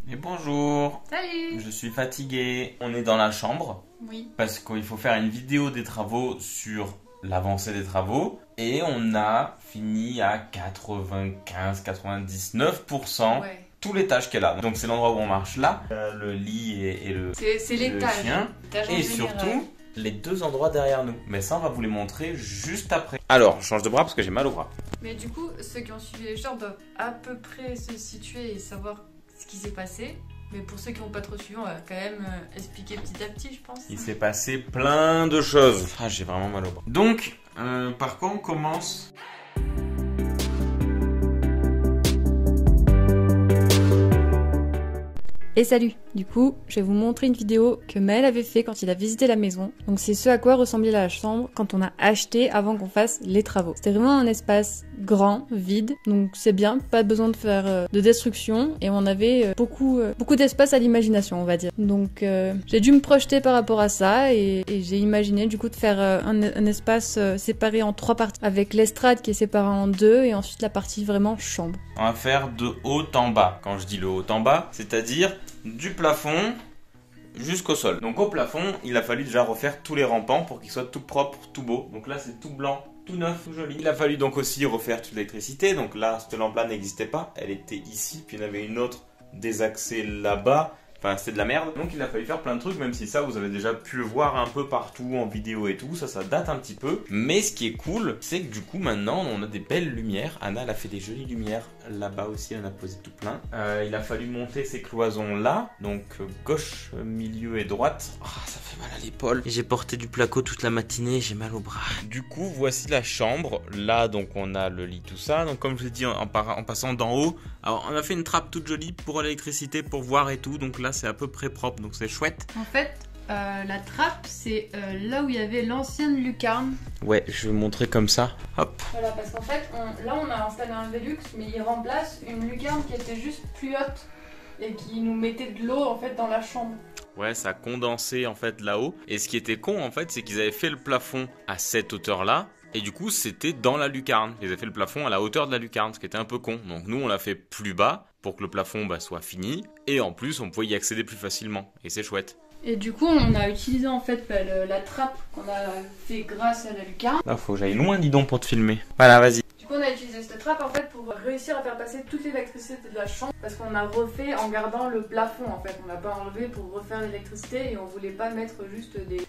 Et bonjour. Salut. Je suis fatigué. On est dans la chambre Oui. parce qu'il faut faire une vidéo des travaux sur l'avancée des travaux. Et on a fini à 95-99% Ouais. tous les tâches qu'elle a. Donc c'est l'endroit où on marche là, le lit et le C'est l'étage. chien. L'étage en Et général. surtout les deux endroits derrière nous. Mais ça on va vous les montrer juste après. Alors je change de bras parce que j'ai mal au bras. Mais du coup, ceux qui ont suivi les shorts doivent à peu près se situer et savoir ce qui s'est passé. Mais pour ceux qui n'ont pas trop suivi, on va quand même expliquer petit à petit, je pense. Il s'est passé plein de choses. Ah, j'ai vraiment mal au bras. Donc, par quoi on commence? Et salut! Du coup, je vais vous montrer une vidéo que Maël avait fait quand il a visité la maison. Donc c'est ce à quoi ressemblait la chambre quand on a acheté avant qu'on fasse les travaux. C'était vraiment un espace grand, vide, donc c'est bien, pas besoin de faire de destruction et on avait beaucoup d'espace à l'imagination, on va dire. Donc j'ai dû me projeter par rapport à ça et j'ai imaginé du coup de faire un espace séparé en 3 parties avec l'estrade qui est séparée en 2 et ensuite la partie vraiment chambre. On va faire de haut en bas. Quand je dis le haut en bas, c'est-à-dire du plafond jusqu'au sol. Donc au plafond, il a fallu déjà refaire tous les rampants pour qu'ils soient tout propres, tout beaux. Donc là, c'est tout blanc, tout neuf, tout joli. Il a fallu donc aussi refaire toute l'électricité. Donc là, cette lampe-là n'existait pas. Elle était ici, puis il y en avait une autre désaxée là-bas. Enfin, c'était de la merde. Donc il a fallu faire plein de trucs, même si ça, vous avez déjà pu le voir un peu partout en vidéo et tout. Ça date un petit peu. Mais ce qui est cool, c'est que du coup, maintenant, on a des belles lumières. Anna, elle a fait des jolies lumières. Là-bas aussi, elle en a posé tout plein. Il a fallu monter ces cloisons là. Donc gauche, milieu et droite. Ah, ça fait mal à l'épaule. J'ai porté du placo toute la matinée, j'ai mal au bras. Du coup, voici la chambre. Là, donc, on a le lit, tout ça. Donc, comme je vous ai dit, en passant d'en haut, alors, on a fait une trappe toute jolie pour l'électricité, pour voir et tout. Donc là, c'est à peu près propre, donc c'est chouette. En fait, la trappe, c'est là où il y avait l'ancienne lucarne. Ouais, je vais vous montrer comme ça. Hop. Voilà, parce qu'en fait, là on a installé un Velux, mais il remplace une lucarne qui était juste plus haute et qui nous mettait de l'eau en fait dans la chambre. Ouais, ça condensait en fait là-haut. Et ce qui était con en fait, c'est qu'ils avaient fait le plafond à cette hauteur-là. Et du coup, c'était dans la lucarne. Ils avaient fait le plafond à la hauteur de la lucarne, ce qui était un peu con. Donc nous, on l'a fait plus bas pour que le plafond soit fini. Et en plus, on pouvait y accéder plus facilement. Et c'est chouette. Et du coup, on a utilisé en fait la trappe qu'on a fait grâce à la lucarne. Là, faut que j'aille loin, dis donc, pour te filmer. Voilà, vas-y. Du coup, on a utilisé cette trappe en fait pour réussir à faire passer toute l'électricité de la chambre. Parce qu'on a refait en gardant le plafond en fait. On l'a pas enlevé pour refaire l'électricité et on voulait pas mettre juste des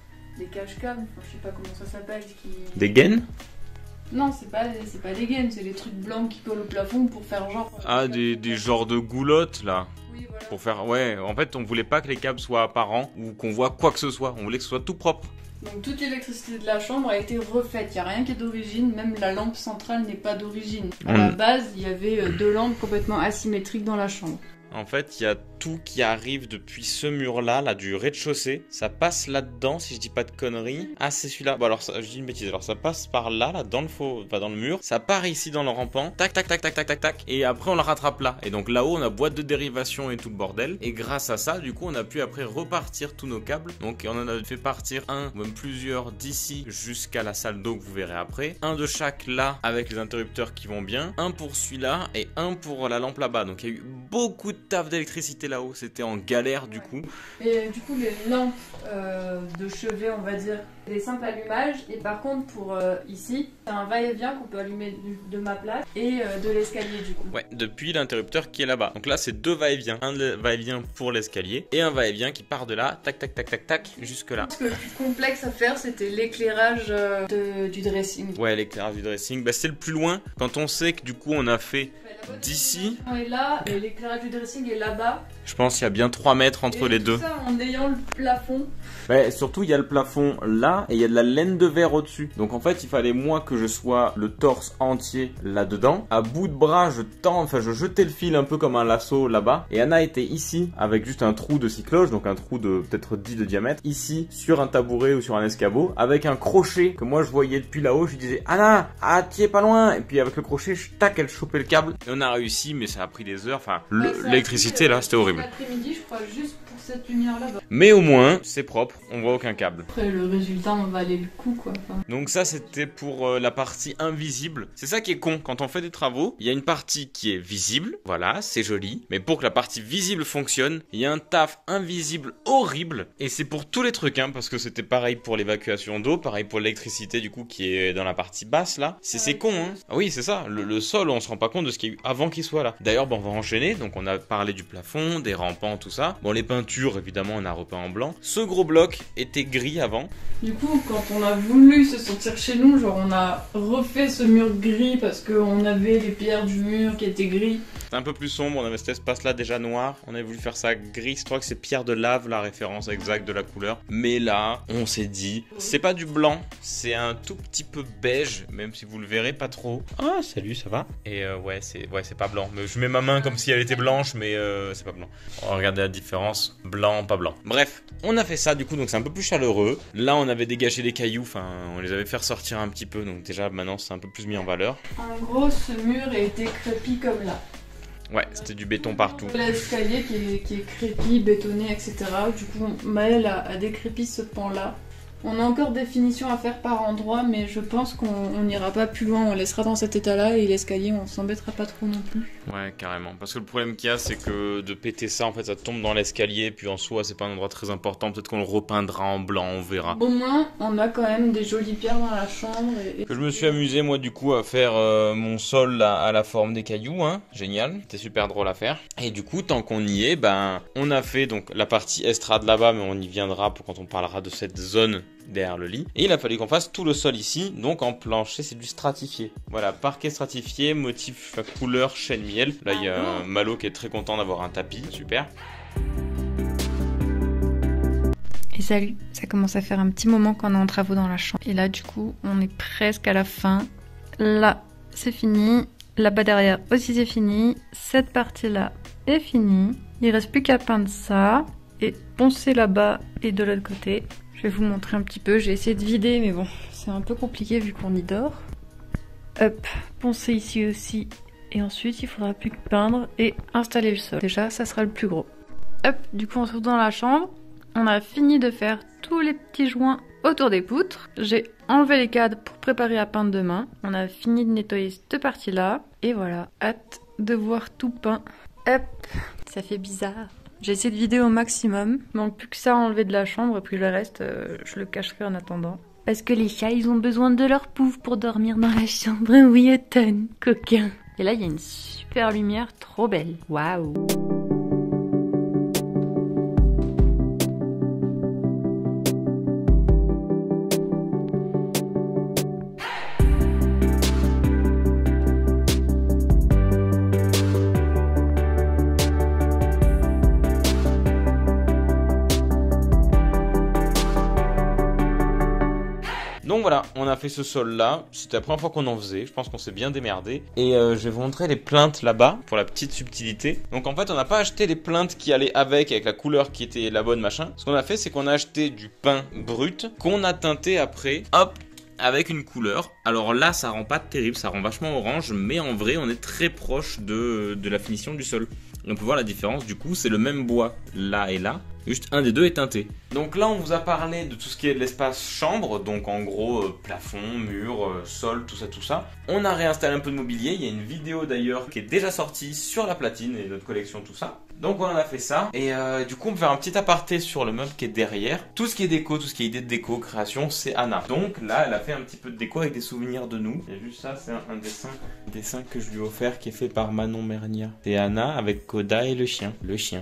cache-câbles. Enfin, je sais pas comment ça s'appelle. Des gaines? Non, c'est pas des gaines, c'est les trucs blancs qui collent au plafond pour faire genre. Ah, des genres de goulottes, là. Oui, voilà. Pour faire... Ouais, en fait, on voulait pas que les câbles soient apparents ou qu'on voit quoi que ce soit. On voulait que ce soit tout propre. Donc toute l'électricité de la chambre a été refaite, il n'y a rien qui est d'origine, même la lampe centrale n'est pas d'origine. À la base, il y avait 2 lampes complètement asymétriques dans la chambre. En fait, il y a tout qui arrive depuis ce mur-là, là, du rez-de-chaussée. Ça passe là-dedans, si je dis pas de conneries. Ah, c'est celui-là. Bon, alors, je dis une bêtise. Alors, ça passe par là, dans le mur. Ça part ici dans le rampant. Tac, tac, tac, tac, tac, tac, tac. Et après, on le rattrape là. Et donc, là-haut, on a boîte de dérivation et tout le bordel. Et grâce à ça, du coup, on a pu après repartir tous nos câbles. Donc, on en a fait partir un, ou même plusieurs d'ici jusqu'à la salle d'eau que vous verrez après. Un de chaque là, avec les interrupteurs qui vont bien. Un pour celui-là et un pour la lampe là-bas. Donc, il y a eu beaucoup de taf d'électricité là-haut, c'était en galère du coup. Et du coup, les lampes de chevet, on va dire, des simples allumages. Et par contre, pour ici, c'est un va-et-vient qu'on peut allumer de ma place et de l'escalier du coup. Ouais, depuis l'interrupteur qui est là-bas. Donc là, c'est 2 va-et-vient. Un va-et-vient pour l'escalier et un va-et-vient qui part de là, tac, tac, tac, tac, tac, jusque là. Ce que le plus complexe à faire, c'était l'éclairage du dressing. Ouais, l'éclairage du dressing, c'est le plus loin. Quand on sait que du coup, on a fait d'ici. On est là, et l'éclairage du dressing est là-bas. Je pense qu'il y a bien 3 mètres entre les deux. Ça en ayant le plafond. Ouais, surtout il y a le plafond là et il y a de la laine de verre au-dessus. Donc en fait il fallait moi que je sois le torse entier là-dedans. À bout de bras je jetais le fil un peu comme un lasso là-bas. Et Anna était ici avec juste un trou de cycloche, donc un trou de peut-être 10 de diamètre. Ici sur un tabouret ou sur un escabeau avec un crochet que moi je voyais depuis là-haut. Je lui disais Anna, ah t'y es pas loin. Et puis avec le crochet, tac, elle chopait le câble. Et on a réussi mais ça a pris des heures. Enfin l'électricité là c'était horrible. L'après-midi je crois juste pour cette lumière là-bas. Mais au moins, c'est propre, on voit aucun câble. Après, le résultat, on va aller le coup, quoi. Enfin... Donc ça, c'était pour la partie invisible. C'est ça qui est con, quand on fait des travaux, il y a une partie qui est visible, voilà, c'est joli. Mais pour que la partie visible fonctionne, il y a un taf invisible horrible. Et c'est pour tous les trucs, hein, parce que c'était pareil pour l'évacuation d'eau, pareil pour l'électricité, du coup, qui est dans la partie basse, là. C'est con, hein. Ah oui, c'est ça, le sol, on se rend pas compte de ce qu'il y a eu avant qu'il soit là. D'ailleurs, bon, on va enchaîner, donc on a parlé du plafond, des rampants, tout ça. Bon, les peintures, évidemment, on a repeint en blanc. Ce gros bloc était gris avant. Du coup, quand on a voulu se sentir chez nous, genre on a refait ce mur gris parce qu'on avait les pierres du mur qui étaient gris. C'était un peu plus sombre, on avait cet espace-là déjà noir. On avait voulu faire ça gris, je crois que c'est pierre de lave, la référence exacte de la couleur. Mais là, on s'est dit, c'est pas du blanc, c'est un tout petit peu beige, même si vous le verrez pas trop. Ah, salut, ça va? Et ouais, c'est pas blanc. Mais je mets ma main comme si elle était blanche, mais c'est pas blanc. On va regarder la différence, blanc, pas blanc. Bref, on a fait ça du coup, donc c'est un peu plus chaleureux. Là, on avait dégagé les cailloux, enfin, on les avait fait ressortir un petit peu, donc déjà maintenant c'est un peu plus mis en valeur. En gros, ce mur a été crépi comme là. Ouais, c'était du béton partout. L'escalier qui est crépi, bétonné, etc. Du coup, Maëlle a décrépi ce pan-là. On a encore des finitions à faire par endroit, mais je pense qu'on n'ira pas plus loin. On laissera dans cet état-là et l'escalier, on s'embêtera pas trop non plus. Ouais, carrément. Parce que le problème qu'il y a, c'est que de péter ça, en fait, ça tombe dans l'escalier. Puis en soi, c'est pas un endroit très important. Peut-être qu'on le repeindra en blanc, on verra. Au moins, on a quand même des jolies pierres dans la chambre. Que je me suis amusé, moi, du coup, à faire mon sol à la forme des cailloux. Hein. Génial. C'était super drôle à faire. Et du coup, tant qu'on y est, ben, on a fait donc la partie estrade là-bas, mais on y viendra pour quand on parlera de cette zone derrière le lit. Et il a fallu qu'on fasse tout le sol ici, donc en plancher, c'est du stratifié. Voilà, parquet stratifié, motif couleur chêne miel. Là, il y a Malo qui est très content d'avoir un tapis, super. Et salut, ça commence à faire un petit moment qu'on est en travaux dans la chambre. Et là, du coup, on est presque à la fin. Là, c'est fini. Là-bas derrière aussi, c'est fini. Cette partie-là est finie. Il reste plus qu'à peindre ça et poncer là-bas et de l'autre côté. Je vais vous montrer un petit peu, j'ai essayé de vider, mais bon, c'est un peu compliqué vu qu'on y dort. Hop, poncer ici aussi. Et ensuite, il faudra plus que peindre et installer le sol. Déjà, ça sera le plus gros. Hop, du coup, on se retrouve dans la chambre. On a fini de faire tous les petits joints autour des poutres. J'ai enlevé les cadres pour préparer à peindre demain. On a fini de nettoyer cette partie-là. Et voilà, hâte de voir tout peint. Hop, ça fait bizarre. J'ai essayé de vider au maximum. Il manque plus que ça à enlever de la chambre. Et puis le reste, je le cacherai en attendant. Parce que les chats, ils ont besoin de leur pouf pour dormir dans la chambre. Oui, automne, coquin. Et là, il y a une super lumière trop belle. Waouh! Donc voilà, on a fait ce sol là, c'était la première fois qu'on en faisait, je pense qu'on s'est bien démerdé. Et je vais vous montrer les plinthes là-bas, pour la petite subtilité. Donc en fait on n'a pas acheté les plinthes qui allaient avec la couleur qui était la bonne machin. Ce qu'on a fait c'est qu'on a acheté du pain brut, qu'on a teinté après, hop, avec une couleur. Alors là ça rend pas terrible, ça rend vachement orange, mais en vrai on est très proche de la finition du sol. Et on peut voir la différence, du coup c'est le même bois là et là. Juste un des deux est teinté. Donc là on vous a parlé de tout ce qui est de l'espace chambre, donc en gros plafond, mur, sol, tout ça. On a réinstallé un peu de mobilier, il y a une vidéo d'ailleurs qui est déjà sortie sur la platine et notre collection, tout ça. Donc on en a fait ça, et du coup on va faire un petit aparté sur le meuble qui est derrière. Tout ce qui est déco, tout ce qui est idée de déco, création, c'est Anna. Donc là elle a fait un petit peu de déco avec des souvenirs de nous. Il y a juste ça, c'est un dessin que je lui ai offert qui est fait par Manon Mernia. C'est Anna avec Koda et le chien.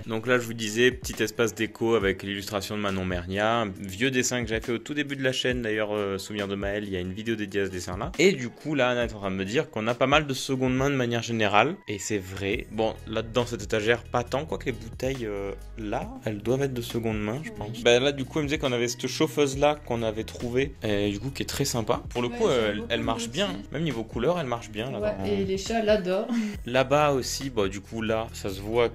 Donc là je vous disais, petit espace déco avec l'illustration de Manon Mernia, un vieux dessin que j'avais fait au tout début de la chaîne d'ailleurs, souvenir de Maëlle, il y a une vidéo dédiée à ce dessin là. Et du coup là Anna est en train de me dire qu'on a pas mal de seconde main de manière générale, et c'est vrai. Bon là dedans cette étagère pas tant, quoique les bouteilles là elles doivent être de seconde main je pense. Bah là du coup elle me disait qu'on avait cette chauffeuse là qu'on avait trouvée, et du coup qui est très sympa. Pour le coup elle marche bien, même niveau couleur elle marche bien là. Ouais, et les chats l'adorent. Là-bas aussi, bah du coup là ça se voit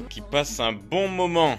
qu'ils passent un bon moment.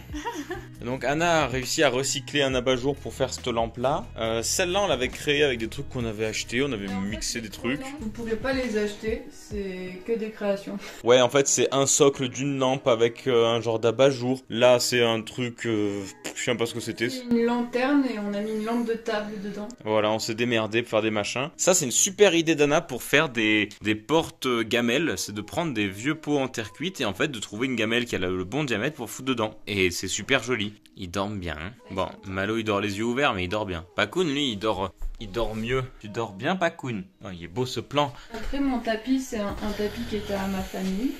Donc Anna a réussi à recycler un abat-jour pour faire cette lampe-là. Celle-là, on l'avait créée avec des trucs qu'on avait achetés, on avait mixé des trucs. Vous pourrez pas les acheter, c'est que des créations. Ouais, en fait, c'est un socle d'une lampe avec un genre d'abat-jour. Là, c'est un truc, je sais pas ce que c'était. C'est une lanterne et on a mis une lampe de table dedans. Voilà, on s'est démerdé pour faire des machins. Ça, c'est une super idée d'Anna pour faire des portes gamelles. C'est de prendre des vieux pots en terre cuite et en fait de trouver une gamelle qui a le bon diamètre pour foutre dedans. Et c'est super joli. Ils dorment bien. Hein. Bon, Malo, il dort les yeux ouverts, mais il dort bien. Pakoun, lui, il dort mieux. Tu dors bien, Pakoun. Oh, il est beau ce plan. Après, mon tapis, c'est un tapis qui était à ma famille.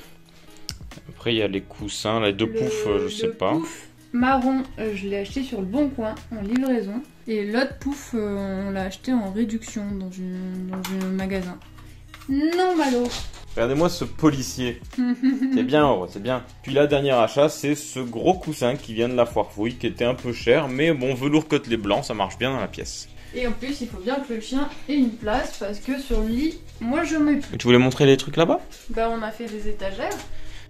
Après, il y a les coussins, les deux poufs, je sais pas. Le pouf marron, je l'ai acheté sur le Bon Coin en livraison. Et l'autre pouf, on l'a acheté en réduction dans un magasin. Non, Malo. Regardez-moi ce policier. C'est bien, oh, c'est bien. Puis là, dernier achat, c'est ce gros coussin qui vient de la Foire Fouille, qui était un peu cher, mais bon, velours côtelé blanc, ça marche bien dans la pièce. Et en plus, il faut bien que le chien ait une place, parce que sur le lit, moi je mets plus. Tu voulais montrer les trucs là-bas? Bah, on a fait des étagères.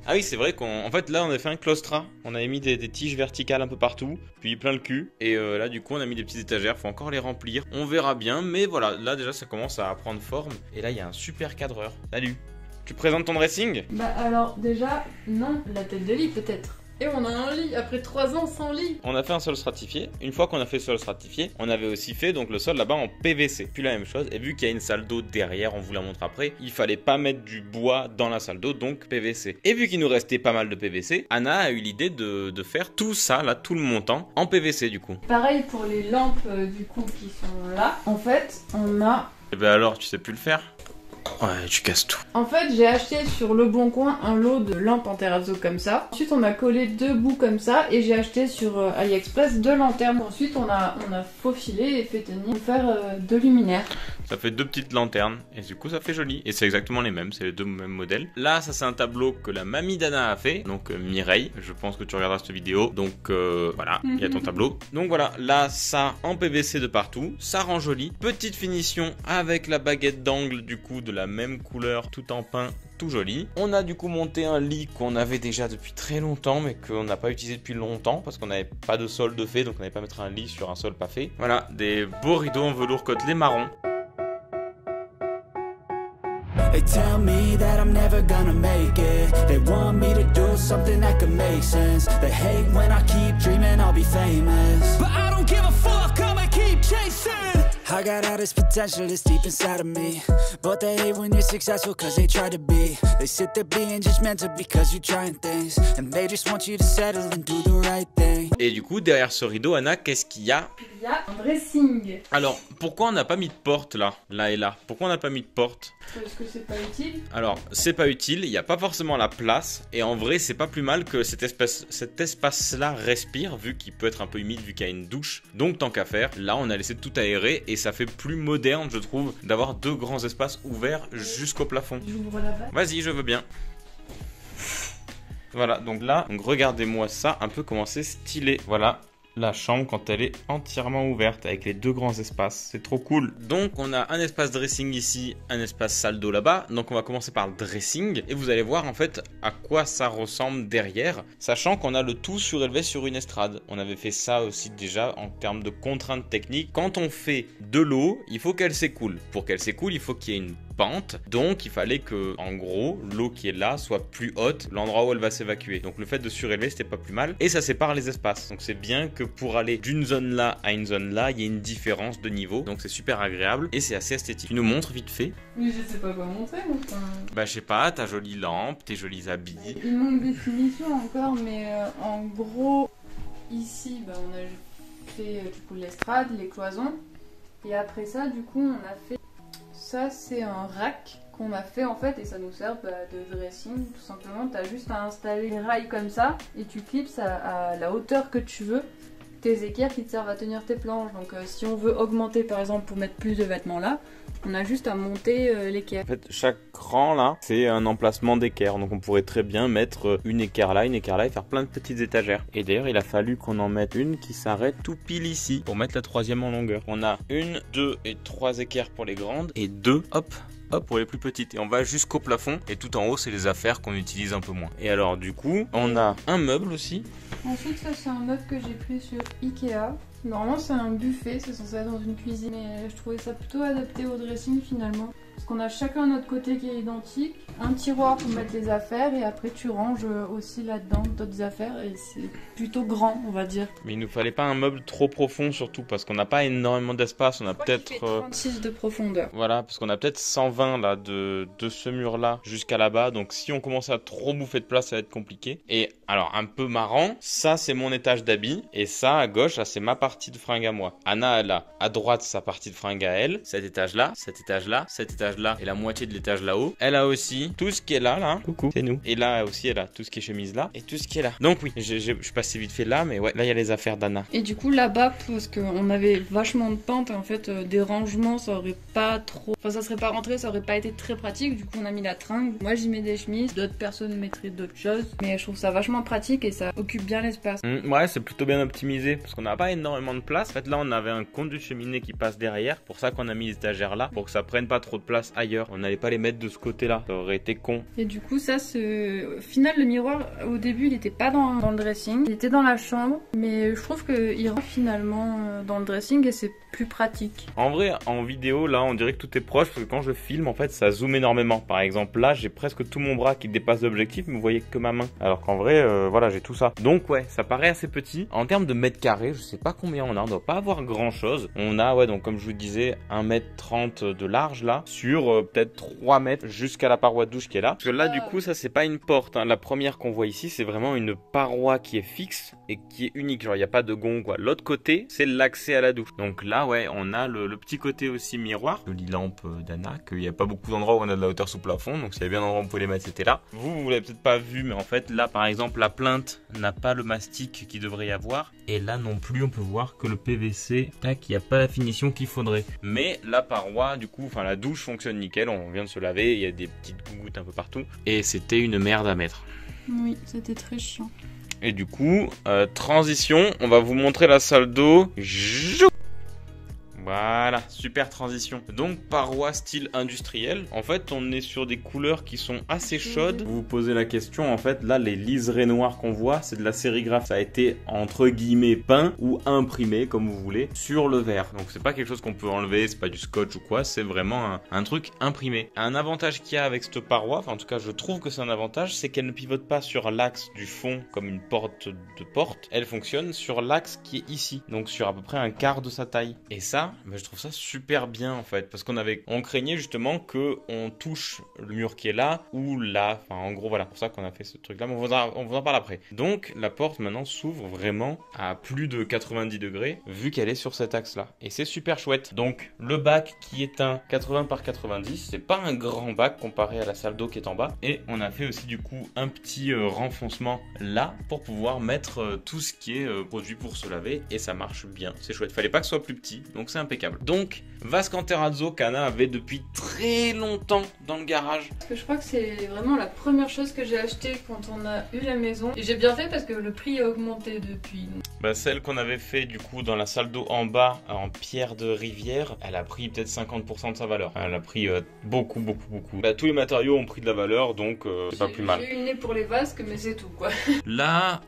Ah oui, c'est vrai qu'en fait là on a fait un claustrat, on avait mis des tiges verticales un peu partout, puis plein le cul, et là du coup on a mis des petites étagères, faut encore les remplir, on verra bien, mais voilà, là déjà ça commence à prendre forme, et là il y a un super cadreur. Salut. Tu présentes ton dressing? Bah alors déjà, non, la tête de lit peut-être. Et on a un lit, après 3 ans sans lit. On a fait un sol stratifié. Une fois qu'on a fait le sol stratifié, on avait aussi fait donc le sol là-bas en PVC. Puis la même chose, et vu qu'il y a une salle d'eau derrière, on vous la montre après, il fallait pas mettre du bois dans la salle d'eau, donc PVC. Et vu qu'il nous restait pas mal de PVC, Anna a eu l'idée de faire tout ça, là, tout le montant, en PVC du coup. Pareil pour les lampes du coup qui sont là. En fait, on a... Et ben alors, tu sais plus le faire? Ouais, tu casses tout. En fait, j'ai acheté sur Le Bon Coin un lot de lampes en terrazzo comme ça. Ensuite, on a collé 2 bouts comme ça et j'ai acheté sur AliExpress 2 lanternes. Ensuite, on a faufilé et fait tenir pour faire 2 luminaires. Ça fait 2 petites lanternes et du coup ça fait joli. Et c'est exactement les mêmes, c'est les 2 mêmes modèles. Là, ça c'est un tableau que la mamie d'Anna a fait, donc Mireille. Je pense que tu regarderas cette vidéo. Donc voilà, il y a ton tableau. Donc voilà, là ça en PVC de partout, ça rend joli. Petite finition avec la baguette d'angle du coup de la même couleur, tout en peint. Tout joli. On a du coup monté un lit qu'on avait déjà depuis très longtemps mais qu'on n'a pas utilisé depuis longtemps parce qu'on n'avait pas de sol de fait, donc on n'avait pas mettre un lit sur un sol pas fait. Voilà, des beaux rideaux en velours côtelé marron. They tell me that I'm never gonna make it. They want me to do something that could make sense. They hate when I keep dreaming I'll be famous, but I don't give a fuck, I'ma keep chasing. I got all this potential that's deep inside of me, but they hate when you're successful cause they try to be. They sit there being judgmental because you're trying things, and they just want you to settle and do the right thing. Et du coup, derrière ce rideau, Anna, qu'est-ce qu'il y a? Il y a un dressing. Alors, pourquoi on n'a pas mis de porte là et là? Pourquoi on n'a pas mis de porte? Parce que c'est pas utile. Alors, c'est pas utile, il n'y a pas forcément la place, et en vrai, c'est pas plus mal que cet espace-là respire, vu qu'il peut être un peu humide, vu qu'il y a une douche. Donc, tant qu'à faire, là, on a laissé tout aérer, et ça fait plus moderne, je trouve, d'avoir 2 grands espaces ouverts jusqu'au plafond. J'ouvre la vanne. Vas-y, je veux bien. Voilà, donc là, regardez-moi ça, un peu comment c'est stylé. Voilà. La chambre quand elle est entièrement ouverte avec les 2 grands espaces, c'est trop cool. Donc on a un espace dressing ici, un espace salle d'eau là-bas. Donc on va commencer par le dressing et vous allez voir en fait à quoi ça ressemble derrière, sachant qu'on a le tout surélevé sur une estrade. On avait fait ça aussi déjà en termes de contraintes techniques. Quand on fait de l'eau, il faut qu'elle s'écoule. Pour qu'elle s'écoule, il faut qu'il y ait une pente, donc il fallait que en gros l'eau qui est là soit plus haute, l'endroit où elle va s'évacuer. Donc le fait de surélever c'était pas plus mal et ça sépare les espaces. Donc c'est bien que pour aller d'une zone là à une zone là, il y ait une différence de niveau. Donc c'est super agréable et c'est assez esthétique. Tu nous montres vite fait? Mais je sais pas quoi montrer, enfin... Bah je sais pas, ta jolie lampe, tes jolis habits. Il manque des finitions encore, mais en gros ici bah, on a fait du coup l'estrade, les cloisons et après ça du coup on a fait ça, c'est un rack qu'on a fait en fait et ça nous sert de dressing tout simplement. Tu as juste à installer les rails comme ça et tu clipses à la hauteur que tu veux tes équerres qui te servent à tenir tes planches. Donc si on veut augmenter par exemple pour mettre plus de vêtements là, on a juste à monter l'équerre. En fait chaque rang là c'est un emplacement d'équerre, donc on pourrait très bien mettre une équerre là et faire plein de petites étagères. Et d'ailleurs il a fallu qu'on en mette une qui s'arrête tout pile ici pour mettre la 3e en longueur. On a 1, 2 et 3 équerres pour les grandes et 2 hop pour les plus petites et on va jusqu'au plafond et tout en haut c'est les affaires qu'on utilise un peu moins. Et alors du coup on a un meuble aussi Ensuite, ça c'est un meuble que j'ai pris sur Ikea. Normalement c'est un buffet, c'est censé être dans une cuisine, mais je trouvais ça plutôt adapté au dressing finalement. Parce qu'on a chacun notre côté qui est identique, un tiroir pour mettre les affaires et après tu ranges aussi là-dedans d'autres affaires et c'est plutôt grand on va dire. Mais il nous fallait pas un meuble trop profond surtout parce qu'on n'a pas énormément d'espace, on a peut-être 36 de profondeur. voilà, parce qu'on a peut-être 120 là de ce mur là jusqu'à là-bas, donc si on commence à trop bouffer de place ça va être compliqué. Et alors un peu marrant, ça c'est mon étage d'habits et ça à gauche là c'est ma partie de fringues à moi. Anna elle a à droite sa partie de fringues à elle, cet étage là, cet étage là, cet étage là et la moitié de l'étage là-haut. Elle a aussi tout ce qui est là, coucou, c'est nous. Et là aussi elle a tout ce qui est chemise là et tout ce qui est là. Donc oui, je suis passé vite fait là, mais ouais, là il y a les affaires d'Anna. Et du coup là-bas, parce qu'on avait vachement de pente, en fait des rangements ça aurait pas trop... Enfin ça serait pas rentré, ça aurait pas été très pratique, du coup on a mis la tringle. Moi j'y mets des chemises, d'autres personnes mettraient d'autres choses. Mais je trouve ça vachement pratique et ça occupe bien l'espace. Ouais, c'est plutôt bien optimisé parce qu'on n'a pas énormément de place. En fait là on avait un conduit cheminée qui passe derrière, pour ça qu'on a mis les étagères là, pour que ça prenne pas trop de place ailleurs. On n'allait pas les mettre de ce côté là, ça aurait été con. Et du coup ça c'est... Au final le miroir au début il était pas dans le dressing, il était dans la chambre. Mais je trouve qu'il rentre finalement dans le dressing et c'est plus pratique. En vrai en vidéo là on dirait que tout est proche parce que quand je filme en fait ça zoome énormément. Par exemple là j'ai presque tout mon bras qui dépasse l'objectif mais vous voyez que ma main. Alors qu'en vrai voilà j'ai tout ça. Donc ouais ça paraît assez petit. En termes de mètres carrés je sais pas combien on doit pas avoir grand chose. On a ouais donc comme je vous disais 1,30 m de large là sur peut-être 3 mètres jusqu'à la paroi de douche qui est là. Parce que là du coup ça c'est pas une porte hein. La première qu'on voit ici c'est vraiment une paroi qui est fixe et qui est unique, genre il n'y a pas de gond quoi. L'autre côté c'est l'accès à la douche. Donc là ouais on a le petit côté aussi miroir. Jolie lampe d'Anna, qu'il n'y a pas beaucoup d'endroits où on a de la hauteur sous plafond, donc s'il y a bien un endroit où on pouvait les mettre c'était là. Vous l'avez peut-être pas vu mais en fait là par exemple la plainte n'a pas le mastic qu'il devrait y avoir et là non plus on peut voir que le PVC, tac, il n'y a pas la finition qu'il faudrait. Mais la paroi du coup, enfin la douche fonctionne nickel, on vient de se laver, il y a des petites gouttes un peu partout et c'était une merde à mettre. Oui c'était très chiant. Et du coup, transition, on va vous montrer la salle d'eau. Voilà, super transition. Donc paroi style industriel. En fait, on est sur des couleurs qui sont assez chaudes. Vous vous posez la question, en fait, là, les liserés noirs qu'on voit, c'est de la sérigraphie. Ça a été, entre guillemets, peint ou imprimé, comme vous voulez, sur le verre. Donc c'est pas quelque chose qu'on peut enlever, c'est pas du scotch ou quoi, c'est vraiment un truc imprimé. Un avantage qu'il y a avec cette paroi, enfin en tout cas je trouve que c'est un avantage, c'est qu'elle ne pivote pas sur l'axe du fond comme une porte de porte. Elle fonctionne sur l'axe qui est ici, donc sur à peu près un quart de sa taille. Et ça, mais je trouve ça super bien en fait, parce on craignait justement que on touche le mur qui est là ou là, enfin en gros voilà, pour ça qu'on a fait ce truc là, mais on vous en parle après. Donc la porte maintenant s'ouvre vraiment à plus de 90 degrés vu qu'elle est sur cet axe là, et c'est super chouette. Donc le bac qui est un 80 par 90, c'est pas un grand bac comparé à la salle d'eau qui est en bas, et on a fait aussi du coup un petit renfoncement là pour pouvoir mettre tout ce qui est produit pour se laver, et ça marche bien, c'est chouette. Fallait pas que ce soit plus petit, donc c'est impeccable. Donc vasque en terrazzo qu'Anna avait depuis très longtemps dans le garage. Parce que je crois que c'est vraiment la première chose que j'ai acheté quand on a eu la maison, et j'ai bien fait parce que le prix a augmenté depuis. Bah, celle qu'on avait fait du coup dans la salle d'eau en bas en pierre de rivière, elle a pris peut-être 50% de sa valeur. Elle a pris beaucoup. Bah, tous les matériaux ont pris de la valeur, donc c'est pas plus mal. J'ai eu une nez pour les vasques, mais c'est tout quoi. Là,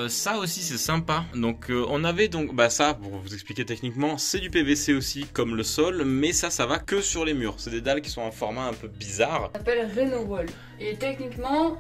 ça aussi c'est sympa. Donc on avait donc, bah ça pour vous expliquer techniquement, c'est du PVC aussi comme le sol, mais ça va que sur les murs. C'est des dalles qui sont un format un peu bizarre. Ça s'appelle Renowall. Et techniquement,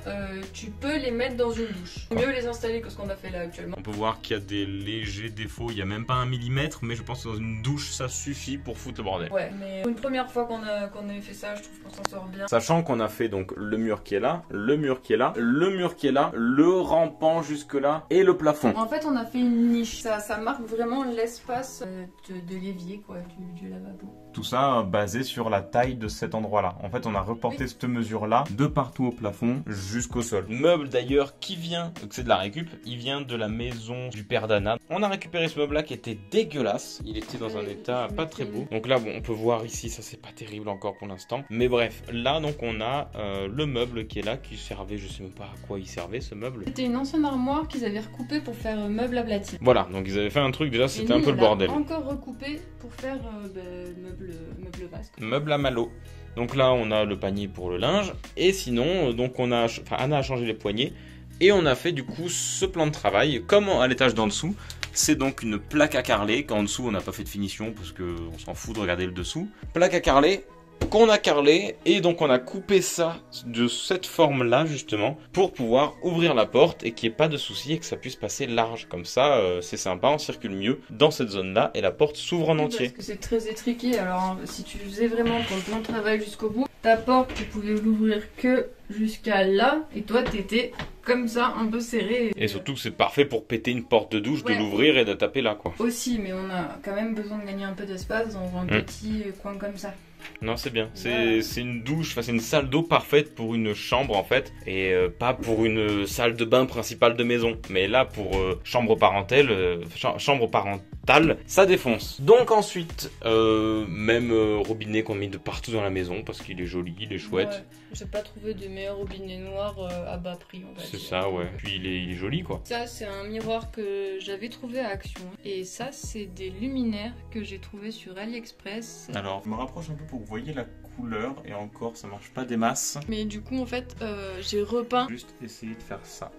tu peux les mettre dans une douche. Mieux les installer que ce qu'on a fait là actuellement. On peut voir qu'il y a des légers défauts. Il n'y a même pas 1 mm, mais je pense que dans une douche, ça suffit pour foutre le bordel. Ouais, mais pour une première fois qu'on avait fait ça, je trouve qu'on s'en sort bien. Sachant qu'on a fait donc le mur qui est là, le mur qui est là, le mur qui est là, le rampant jusque là et le plafond. En fait, on a fait une niche. Ça marque vraiment l'espace de l'évier, quoi, du lavabo. Tout ça basé sur la taille de cet endroit-là. En fait, on a reporté cette mesure-là de partout au plafond jusqu'au sol. Meuble d'ailleurs qui vient, c'est de la récup, il vient de la maison du père d'Anna. On a récupéré ce meuble-là qui était dégueulasse. Il était dans un état pas très beau. Donc là, bon, on peut voir ici, ça c'est pas terrible encore pour l'instant. Mais bref, là donc on a le meuble qui est là, qui servait, je sais même pas à quoi il servait ce meuble. C'était une ancienne armoire qu'ils avaient recoupée pour faire meuble aplati. Voilà, donc ils avaient fait un truc, déjà c'était un peu le bordel. Encore recoupé pour faire meuble vasque. Meuble à malo. Donc là on a le panier pour le linge, et sinon donc Anna a changé les poignées Et on a fait du coup ce plan de travail comme à l'étage d'en dessous. C'est donc une plaque à carreler, qu'en dessous on n'a pas fait de finition parce qu'on s'en fout de regarder le dessous. Plaque à carreler qu'on a carrelé, et donc on a coupé ça de cette forme là justement pour pouvoir ouvrir la porte et qu'il n'y ait pas de souci et que ça puisse passer large. Comme ça c'est sympa, on circule mieux dans cette zone là et la porte s'ouvre en entier. Parce que c'est très étriqué, alors si tu faisais vraiment ton plan de travail jusqu'au bout, ta porte tu pouvais l'ouvrir que jusqu'à là et toi t'étais comme ça un peu serré. Et surtout c'est parfait pour péter une porte de douche, ouais, de l'ouvrir et de taper là quoi. Aussi, mais on a quand même besoin de gagner un peu d'espace dans un petit coin comme ça. Non, c'est bien. C'est une douche, enfin c'est une salle d'eau parfaite pour une chambre en fait, et pas pour une salle de bain principale de maison. Mais là, pour chambre parentale, ça défonce. Donc ensuite, même robinet qu'on met de partout dans la maison parce qu'il est joli, il est chouette. Ouais, j'ai pas trouvé de meilleur robinet noir à bas prix, on va dire. C'est ça, ouais. Puis il est joli quoi. Ça, c'est un miroir que j'avais trouvé à Action. Et ça, c'est des luminaires que j'ai trouvé sur AliExpress. Alors, je me rapproche un peu pour que vous voyez la couleur, et encore, ça marche pas des masses. Mais du coup, en fait, j'ai repeint. Juste essayer de faire ça.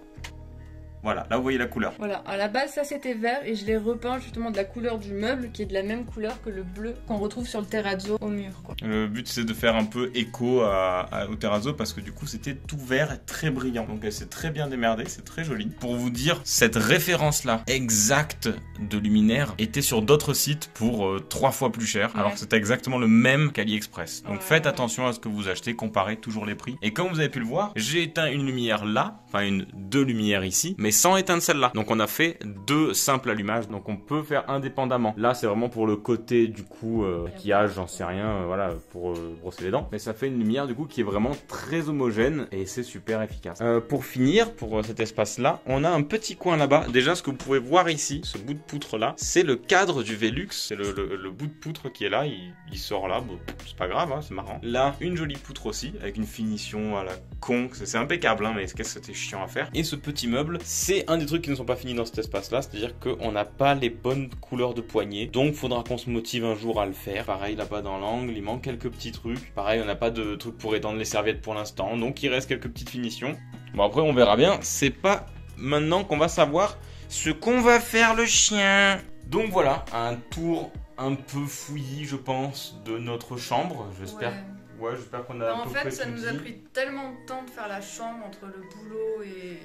Voilà, là vous voyez la couleur. Voilà, à la base ça c'était vert et je l'ai repeint justement de la couleur du meuble qui est de la même couleur que le bleu qu'on retrouve sur le terrazzo au mur quoi. Le but c'est de faire un peu écho au terrazzo parce que du coup c'était tout vert et très brillant. Donc elle s'est très bien démerdée, c'est très joli. Pour vous dire, cette référence là exacte de luminaire était sur d'autres sites pour 3 fois plus cher, alors que c'était exactement le même qu'AliExpress. Donc faites attention à ce que vous achetez, comparez toujours les prix. Et comme vous avez pu le voir, j'ai éteint une lumière là, enfin deux lumières ici, mais sans éteindre celle-là. Donc on a fait 2 simples allumages, donc on peut faire indépendamment. Là c'est vraiment pour le côté du coup maquillage, j'en sais rien, voilà, pour brosser les dents. Mais ça fait une lumière du coup qui est vraiment très homogène et c'est super efficace. Pour finir, pour cet espace-là, on a un petit coin là-bas. Déjà ce que vous pouvez voir ici, ce bout de poutre là, c'est le cadre du Velux, c'est le bout de poutre qui est là, il sort là, bon, c'est pas grave, hein, c'est marrant. Là, une jolie poutre aussi, avec une finition à la con, c'est impeccable, hein, mais qu'est-ce que c'était chiant à faire. Et ce petit meuble, c'est un des trucs qui ne sont pas finis dans cet espace-là, c'est-à-dire qu'on n'a pas les bonnes couleurs de poignée, donc il faudra qu'on se motive un jour à le faire. Pareil, là-bas dans l'angle, il manque quelques petits trucs. Pareil, on n'a pas de trucs pour étendre les serviettes pour l'instant, donc il reste quelques petites finitions. Bon, après, on verra bien, c'est pas maintenant qu'on va savoir ce qu'on va faire le chien. Donc voilà, un tour un peu fouillis, je pense, de notre chambre, j'espère. Ouais, j'espère qu'on a en fait, ça nous a pris tellement de temps de faire la chambre entre le boulot et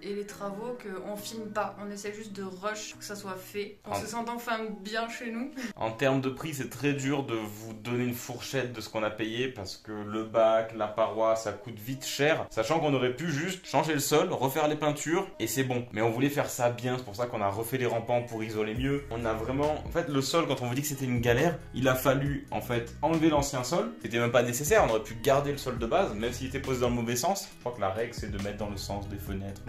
les travaux qu'on filme pas. On essaie juste de rush pour que ça soit fait. On se sent enfin bien chez nous. En termes de prix, c'est très dur de vous donner une fourchette de ce qu'on a payé parce que le bac, la paroi, ça coûte vite cher. Sachant qu'on aurait pu juste changer le sol, refaire les peintures et c'est bon. Mais on voulait faire ça bien, c'est pour ça qu'on a refait les rampants pour isoler mieux. On a vraiment... En fait, le sol, quand on vous dit que c'était une galère, il a fallu en fait enlever l'ancien sol. C'était même pas nécessaire, on aurait pu garder le sol de base, même s'il était posé dans le mauvais sens. Je crois que la règle, c'est de mettre dans le sens des fenêtres.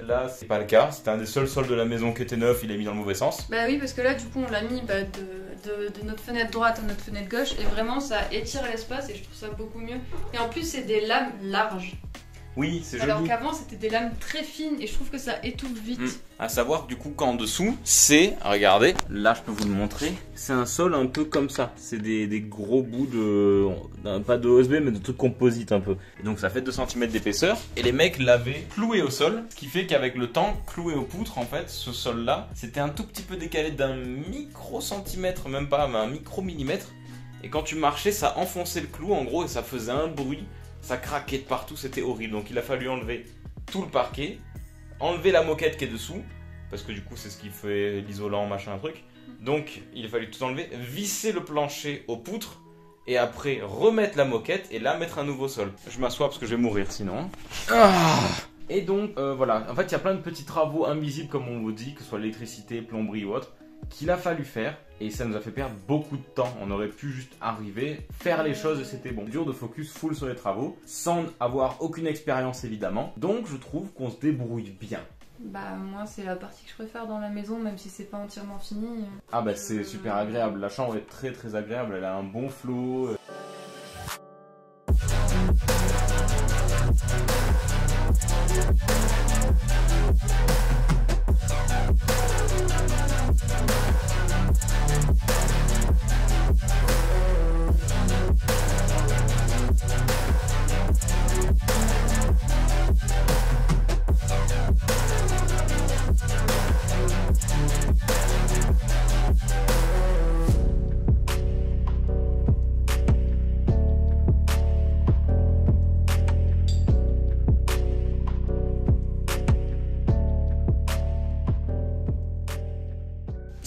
Là, c'est pas le cas. C'était un des seuls sols de la maison qui était neuf, il est mis dans le mauvais sens. Bah oui, parce que là, du coup, on l'a mis de notre fenêtre droite à notre fenêtre gauche et vraiment, ça étire l'espace et je trouve ça beaucoup mieux. Et en plus, c'est des lames larges. Oui, c'est joli. Alors qu'avant, c'était des lames très fines et je trouve que ça étouffe vite. À savoir du coup qu'en dessous, c'est, regardez, là je peux vous le montrer, c'est un sol un peu comme ça. C'est des gros bouts de, pas de OSB, mais de trucs composites un peu. Et donc ça fait 2 cm d'épaisseur. Et les mecs l'avaient cloué au sol, ce qui fait qu'avec le temps, cloué aux poutres, en fait, ce sol-là, c'était un tout petit peu décalé d'un micro-centimètre, même pas, mais un micro-millimètre. Et quand tu marchais, ça enfonçait le clou en gros et ça faisait un bruit. Ça craquait de partout, c'était horrible. Donc il a fallu enlever tout le parquet, enlever la moquette qui est dessous, parce que du coup c'est ce qui fait l'isolant, machin, un truc. Donc il a fallu tout enlever, visser le plancher aux poutres, et après remettre la moquette, et là mettre un nouveau sol. Je m'assois parce que je vais mourir sinon. Et donc voilà, en fait il y a plein de petits travaux invisibles comme on vous dit, que ce soit l'électricité, plomberie ou autre, qu'il a fallu faire. Et ça nous a fait perdre beaucoup de temps. On aurait pu juste arriver, faire les choses et c'était bon. Dur de focus full sur les travaux, sans avoir aucune expérience évidemment. Donc je trouve qu'on se débrouille bien. Bah moi c'est la partie que je préfère dans la maison, même si c'est pas entièrement fini. Ah bah c'est super agréable, la chambre est très très agréable, elle a un bon flow.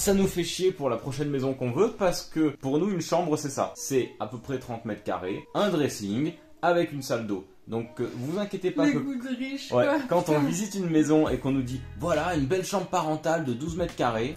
Ça nous fait chier pour la prochaine maison qu'on veut parce que pour nous une chambre c'est ça. C'est à peu près 30 mètres carrés, un dressing avec une salle d'eau. Donc vous inquiétez pas Les que goûts de riche, ouais, quoi. quand on visite une maison et qu'on nous dit voilà une belle chambre parentale de 12 mètres carrés,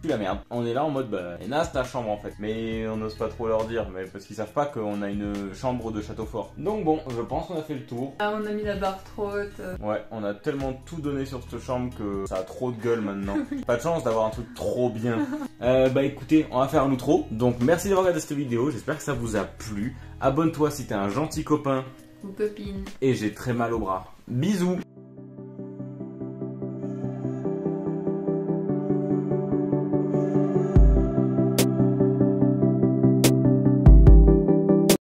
la merde. On est là en mode bah naze ta chambre en fait. Mais on n'ose pas trop leur dire, mais parce qu'ils savent pas qu'on a une chambre de château fort. Donc bon, je pense qu'on a fait le tour. Ah, on a mis la barre trop haute. Ouais, on a tellement tout donné sur cette chambre que ça a trop de gueule maintenant. Pas de chance d'avoir un truc trop bien. Bah écoutez, on va faire un outro. Donc merci d'avoir regardé cette vidéo, j'espère que ça vous a plu. Abonne-toi si t'es un gentil copain. Ou copine. Et j'ai très mal au bras. Bisous.